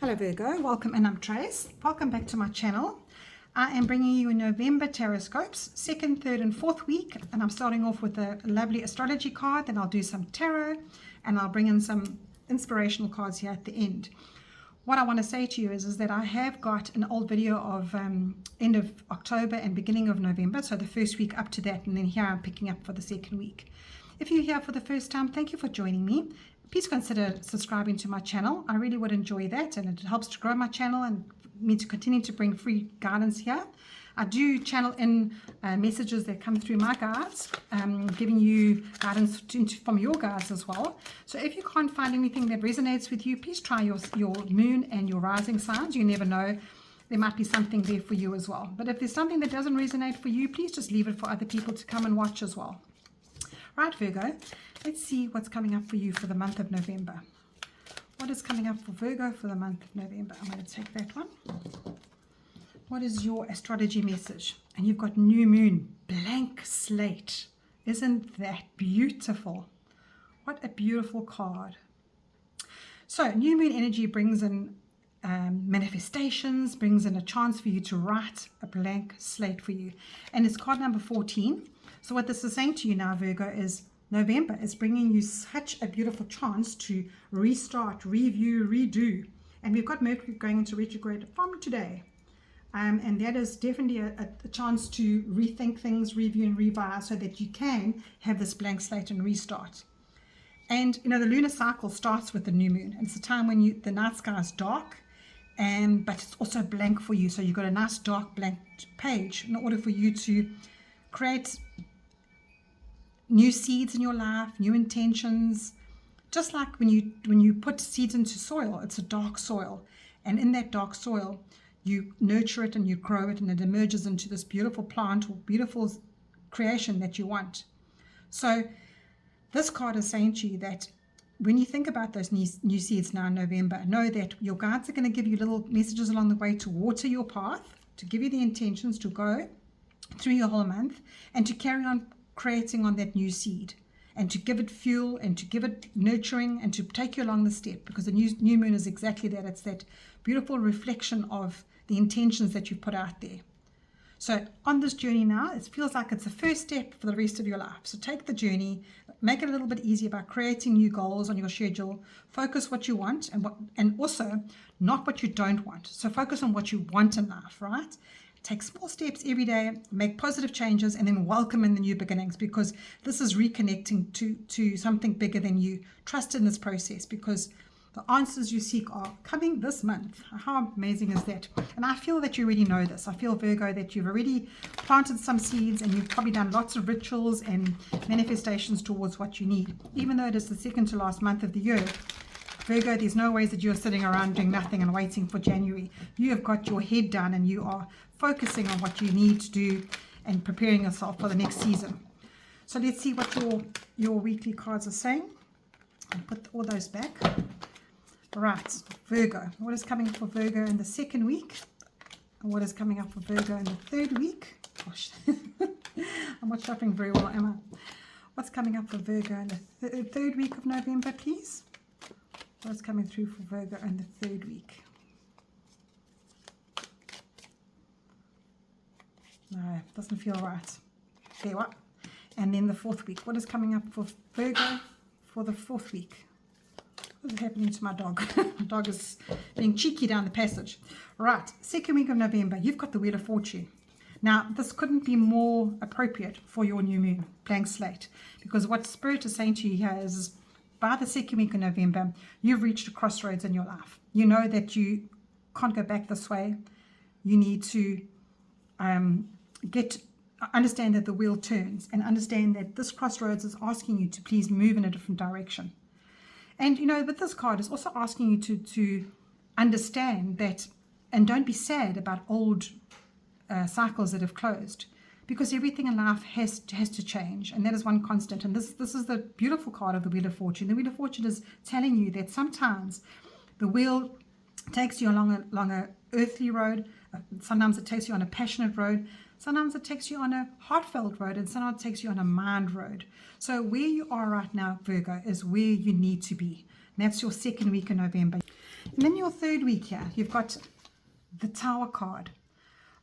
Hello Virgo, welcome, and I'm Trace. Welcome back to my channel. I am bringing you November Taroscopes, 2nd, 3rd and 4th week, and I'm starting off with a lovely astrology card, then I'll do some tarot, and I'll bring in some inspirational cards here at the end. What I want to say to you is that I have got an old video of end of October and beginning of November, so the first week up to that, and then here I'm picking up for the second week. If you're here for the first time, thank you for joining me. Please consider subscribing to my channel. I really would enjoy that, and it helps to grow my channel and me to continue to bring free guidance here. I do channel in messages that come through my guides, giving you guidance from your guides as well. So if you can't find anything that resonates with you, please try your moon and your rising signs. You never know, there might be something there for you as well. But if there's something that doesn't resonate for you, please just leave it for other people to come and watch as well. Right, Virgo, let's see what's coming up for you for the month of November. What is coming up for Virgo for the month of November? I'm going to take that one. What is your astrology message? And you've got new moon, blank slate. Isn't that beautiful? What a beautiful card. So new moon energy brings in manifestations, brings in a chance for you to write a blank slate for you. And it's card number 14. So what this is saying to you now, Virgo, is November is bringing you such a beautiful chance to restart, review, redo. And we've got Mercury going into retrograde from today. And that is definitely a chance to rethink things, review and revise, so that you can have this blank slate and restart. And, you know, the lunar cycle starts with the new moon. And it's a time when the night sky is dark, but it's also blank for you. So you've got a nice dark blank page in order for you to create new seeds in your life, new intentions. Just like when you put seeds into soil, it's a dark soil. And in that dark soil, you nurture it and you grow it, and it emerges into this beautiful plant or beautiful creation that you want. So this card is saying to you that when you think about those new seeds now in November, know that your guides are going to give you little messages along the way to water your path, to give you the intentions to go through your whole month and to carry on creating on that new seed, and to give it fuel and to give it nurturing and to take you along the step, because the new moon is exactly that. It's that beautiful reflection of the intentions that you put out there. So on this journey now, it feels like it's the first step for the rest of your life. So take the journey, make it a little bit easier by creating new goals on your schedule. Focus what you want and also not what you don't want. So focus on what you want in life, right? Take small steps every day, make positive changes, and then welcome in the new beginnings, because this is reconnecting to something bigger than you. Trust in this process, because the answers you seek are coming this month. How amazing is that? And I feel that you already know this. I feel, Virgo, that you've already planted some seeds and you've probably done lots of rituals and manifestations towards what you need. Even though it is the second to last month of the year, Virgo, there's no ways that you're sitting around doing nothing and waiting for January. You have got your head down and you are focusing on what you need to do and preparing yourself for the next season. So let's see what your weekly cards are saying. I'll put all those back. Right, Virgo. What is coming for Virgo in the second week? And what is coming up for Virgo in the third week? Gosh, I'm not shopping very well, am I? What's coming up for Virgo in the third week of November, please? What's coming through for Virgo in the third week? No, doesn't feel right. There what? And then the fourth week. What is coming up for Virgo for the fourth week? What is happening to my dog? My dog is being cheeky down the passage. Right, second week of November, you've got the Wheel of Fortune. Now, this couldn't be more appropriate for your new moon, blank slate, because what Spirit is saying to you here is by the second week of November, you've reached a crossroads in your life. You know that you can't go back this way. You need to understand that the wheel turns, and understand that this crossroads is asking you to please move in a different direction. And, you know, but this card is also asking you to understand that, and don't be sad about old cycles that have closed, because everything in life has to change, and that is one constant. And this is the beautiful card of the Wheel of Fortune. The Wheel of Fortune is telling you that sometimes the wheel takes you along a earthly road, sometimes it takes you on a passionate road, sometimes it takes you on a heartfelt road, and sometimes it takes you on a mind road. So where you are right now, Virgo, is where you need to be. And that's your second week in November. And then your third week here, you've got the Tower card.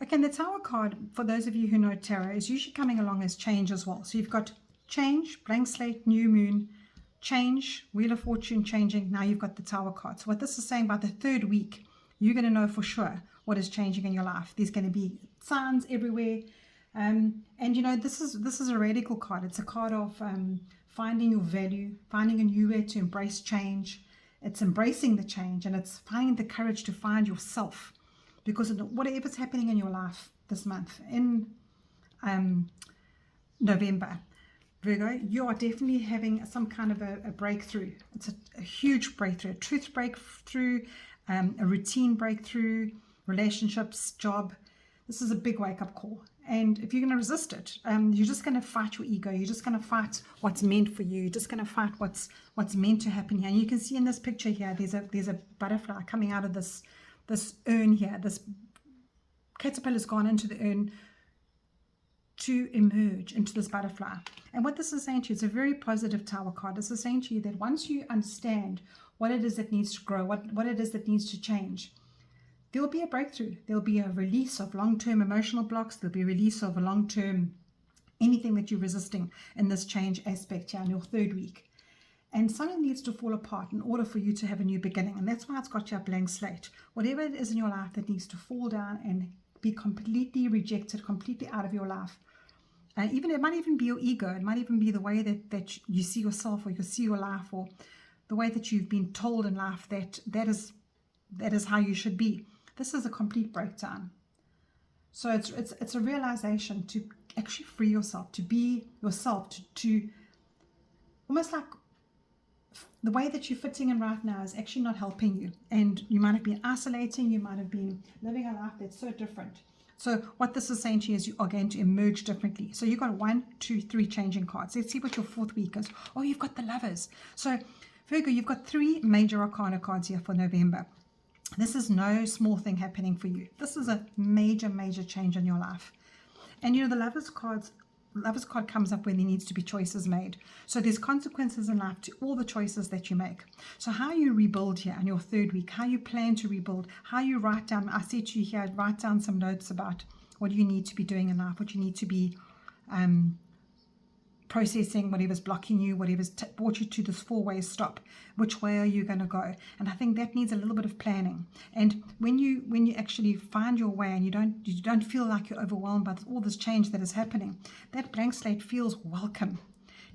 Okay, and the Tower card, for those of you who know tarot, is usually coming along as change as well. So you've got change, blank slate, new moon, change, Wheel of Fortune changing. Now you've got the Tower card. So what this is saying, by the third week, you're going to know for sure what is changing in your life. There's going to be signs everywhere. And you know, this is a radical card. It's a card of finding your value, finding a new way to embrace change. It's embracing the change, and it's finding the courage to find yourself. Because whatever's happening in your life this month, in November, Virgo, you are definitely having some kind of a breakthrough. It's a huge breakthrough, a truth breakthrough, a routine breakthrough, relationships, job. This is a big wake-up call. And if you're going to resist it, you're just going to fight your ego. You're just going to fight what's meant for you. You're just going to fight what's meant to happen here. And you can see in this picture here, there's a butterfly coming out of this urn here. This caterpillar's gone into the urn to emerge into this butterfly. And what this is saying to you, it's a very positive Tower card. This is saying to you that once you understand what it is that needs to grow, what it is that needs to change, there'll be a breakthrough. There'll be a release of long-term emotional blocks. There'll be a release of a long-term anything that you're resisting in this change aspect here in your third week. And something needs to fall apart in order for you to have a new beginning. And that's why it's got you a blank slate. Whatever it is in your life that needs to fall down and be completely rejected, completely out of your life. Even it might even be your ego. It might even be the way that you see yourself, or you see your life, or the way that you've been told in life that is how you should be. This is a complete breakdown. So it's a realization to actually free yourself, to be yourself, to almost like the way that you're fitting in right now is actually not helping you. And you might have been isolating, you might have been living a life that's so different. So what this is saying to you is you are going to emerge differently. So you've got 1, 2, 3 changing cards. Let's see what your fourth week is. Oh, you've got the Lovers. So Virgo, you've got 3 major arcana cards here for November. This is no small thing happening for you. This is a major, major change in your life. And you know, the Lovers card comes up when there needs to be choices made. So there's consequences in life to all the choices that you make. So how you rebuild here in your third week, how you plan to rebuild, how you write down, I said to you here, write down some notes about what you need to be doing in life, what you need to be processing, whatever's blocking you, whatever's brought you to this 4-way stop. Which way are you going to go? And I think that needs a little bit of planning. And when you actually find your way and you don't feel like you're overwhelmed by all this change that is happening, that blank slate feels welcome.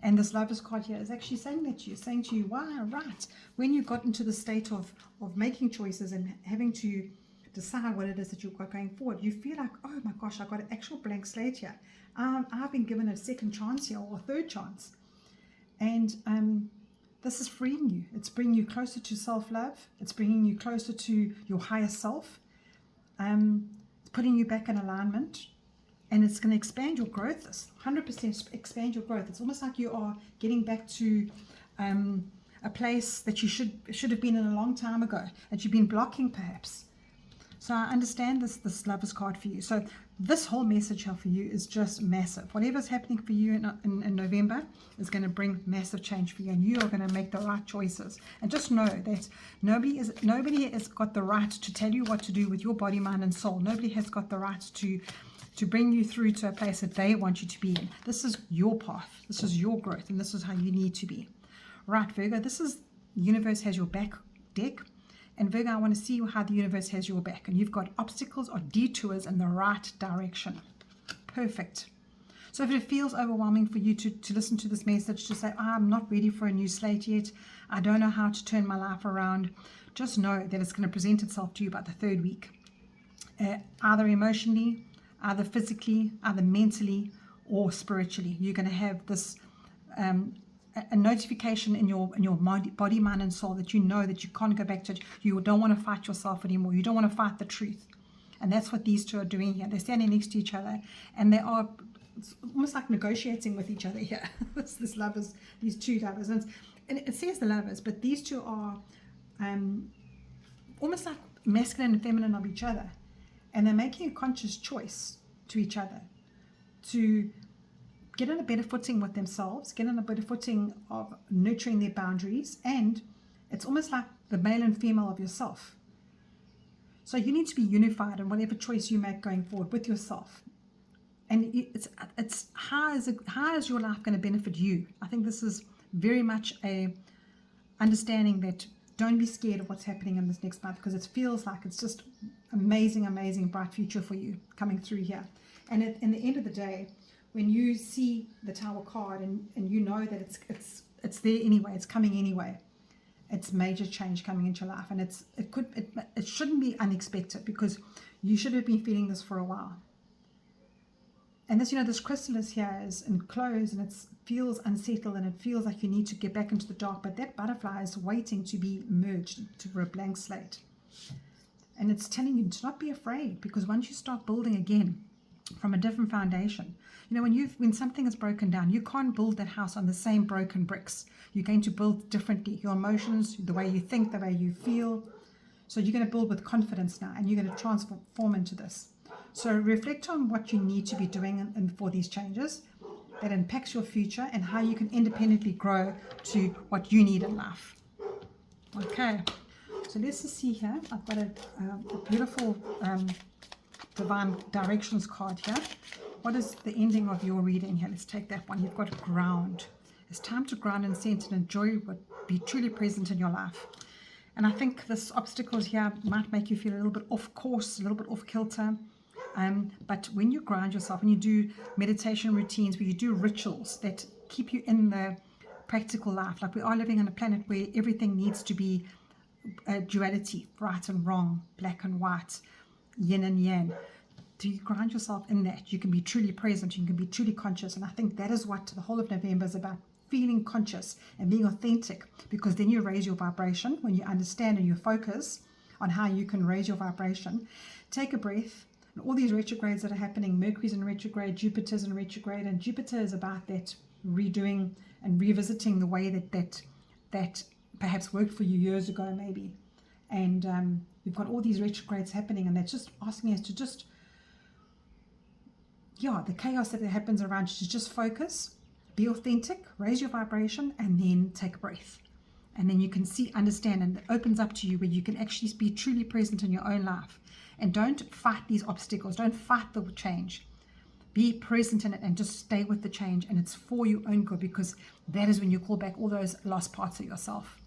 And this Lovers card here is actually saying that to you, saying to you, wow, right, when you got into the state of making choices and having to decide what it is that you've got going forward, you feel like, oh my gosh, I've got an actual blank slate here. I've been given a second chance here, or a third chance. And this is freeing you. It's bringing you closer to self-love. It's bringing you closer to your higher self. It's putting you back in alignment. And it's going to expand your growth. It's 100% expand your growth. It's almost like you are getting back to a place that you should have been in a long time ago, that you've been blocking perhaps. So I understand this Lovers card for you. So this whole message here for you is just massive. Whatever's happening for you in November is going to bring massive change for you, and you are going to make the right choices. And just know that nobody has got the right to tell you what to do with your body, mind, and soul. Nobody has got the right to bring you through to a place that they want you to be in. This is your path. This is your growth, and this is how you need to be. Right, Virgo, the universe has your back deck. And Virgo, I want to see how the universe has your back. And you've got obstacles or detours in the right direction. Perfect. So if it feels overwhelming for you to listen to this message, to say, I'm not ready for a new slate yet, I don't know how to turn my life around, just know that it's going to present itself to you by the third week. Either emotionally, either physically, either mentally, or spiritually. You're going to have this a notification in your body, mind, and soul that you know that you can't go back to it. You don't want to fight yourself anymore. You don't want to fight the truth. And that's what these two are doing here. They're standing next to each other, and they are almost like negotiating with each other here. These two lovers. And it says the Lovers, but these two are almost like masculine and feminine of each other. And they're making a conscious choice to each other to get on a better footing with themselves, get on a better footing of nurturing their boundaries. And it's almost like the male and female of yourself. So you need to be unified in whatever choice you make going forward with yourself. And it's how is your life going to benefit you? I think this is very much a understanding that don't be scared of what's happening in this next month, because it feels like it's just amazing, amazing bright future for you coming through here. And in the end of the day, when you see the Tower card and you know that it's there anyway, it's coming anyway, it's major change coming into your life, and it shouldn't be unexpected, because you should have been feeling this for a while. And this, this chrysalis here is enclosed, and it feels unsettled, and it feels like you need to get back into the dark, but that butterfly is waiting to be merged for a blank slate. And it's telling you to not be afraid, because once you start building again from a different foundation, when something is broken down, you can't build that house on the same broken bricks. You're going to build differently. Your emotions, the way you think, the way you feel. So you're going to build with confidence now, and you're going to transform into this. So reflect on what you need to be doing and for these changes that impacts your future, and how you can independently grow to what you need in life. Okay, so let's just see here. I've got a beautiful divine directions card here. What is the ending of your reading here? Let's take that one. You've got ground. It's time to ground and center and enjoy what be truly present in your life. And I think this obstacles here might make you feel a little bit off course, a little bit off kilter. But when you ground yourself and you do meditation routines, where you do rituals that keep you in the practical life, like we are living on a planet where everything needs to be duality, right and wrong, black and white, yin and yang. Do you ground yourself in that? You can be truly present, you can be truly conscious. And I think that is what the whole of November is about, feeling conscious and being authentic, because then you raise your vibration when you understand and you focus on how you can raise your vibration. Take a breath. And all these retrogrades that are happening, Mercury's in retrograde, Jupiter's in retrograde, and Jupiter is about that redoing and revisiting the way that perhaps worked for you years ago maybe. And you've got all these retrogrades happening, and that's just asking us to just, the chaos that happens around you, to just focus, be authentic, raise your vibration, and then take a breath. And then you can understand, and it opens up to you where you can actually be truly present in your own life. And don't fight these obstacles. Don't fight the change. Be present in it and just stay with the change. And it's for your own good, because that is when you call back all those lost parts of yourself.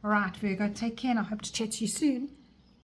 All right, Virgo, take care, and I hope to chat to you soon.